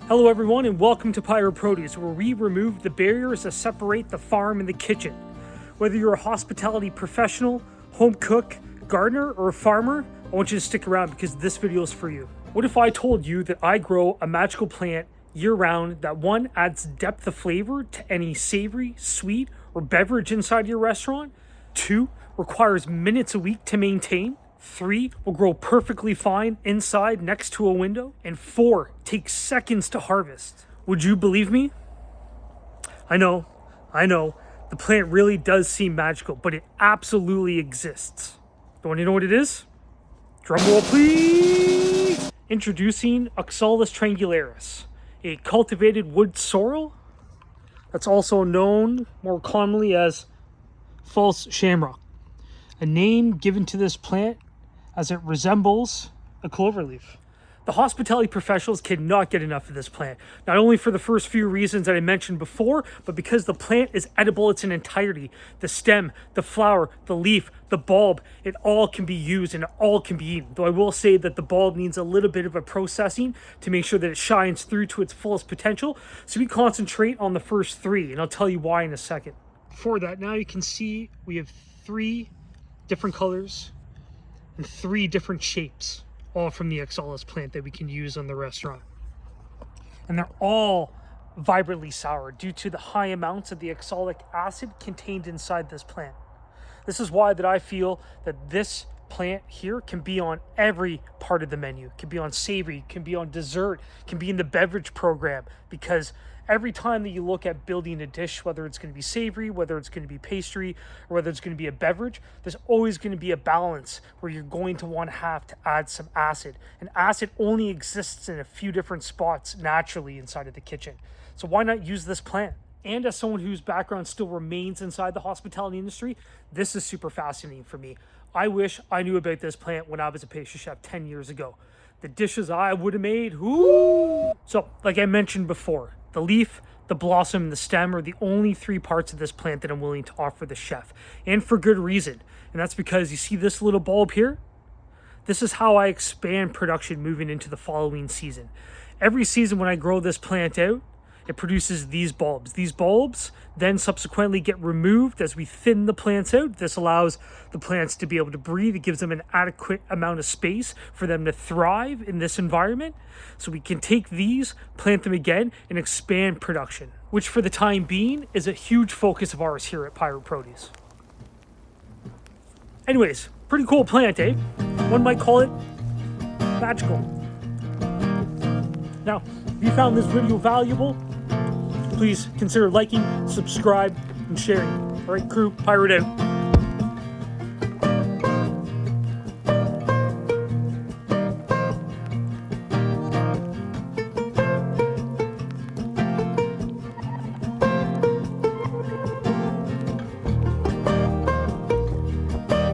Hello everyone and welcome to Pyro Produce, where we remove the barriers that separate the farm and the kitchen. Whether you're a hospitality professional, home cook, gardener, or a farmer, I want you to stick around because this video is for you. What if I told you that I grow a magical plant year-round that one, adds depth of flavor to any savory, sweet, or beverage inside your restaurant, 2, requires minutes a week to maintain, 3, will grow perfectly fine inside next to a window, and 4, takes seconds to harvest? Would you believe me? I know, the plant really does seem magical, but it absolutely exists. Do you know what it is? Drum roll, please! Introducing Oxalis triangularis, a cultivated wood sorrel that's also known more commonly as false shamrock, a name given to this plant as it resembles a cloverleaf. The hospitality professionals cannot get enough of this plant, not only for the first few reasons that I mentioned before, but because the plant is edible in its entirety. The stem, the flower, the leaf, the bulb, it all can be used and it all can be eaten. Though I will say that the bulb needs a little bit of a processing to make sure that it shines through to its fullest potential. So we concentrate on the first 3, and I'll tell you why in a second. For that, now you can see we have 3 different colors and 3 different shapes, all from the Oxalis plant that we can use on the restaurant. And they're all vibrantly sour due to the high amounts of the oxalic acid contained inside this plant. This is why that I feel that this plant here can be on every part of the menu. It can be on savory, can be on dessert, can be in the beverage program, because every time that you look at building a dish, whether it's going to be savory, whether it's going to be pastry, or whether it's going to be a beverage, there's always going to be a balance where you're going to want to have to add some acid. And acid only exists in a few different spots naturally inside of the kitchen. So why not use this plant? And as someone whose background still remains inside the hospitality industry, this is super fascinating for me. I wish I knew about this plant when I was a pastry chef 10 years ago. The dishes I would have made, whoo! So, like I mentioned before, the leaf, the blossom, and the stem are the only 3 parts of this plant that I'm willing to offer the chef. And for good reason. And that's because you see this little bulb here? This is how I expand production moving into the following season. Every season when I grow this plant out, it produces these bulbs. These bulbs then subsequently get removed as we thin the plants out. This allows the plants to be able to breathe. It gives them an adequate amount of space for them to thrive in this environment. So we can take these, plant them again, and expand production, which for the time being is a huge focus of ours here at Pyro Produce. Anyways, pretty cool plant, eh? One might call it magical. Now, if you found this video valuable, please consider liking, subscribe, and sharing. All right, crew, Pyro out.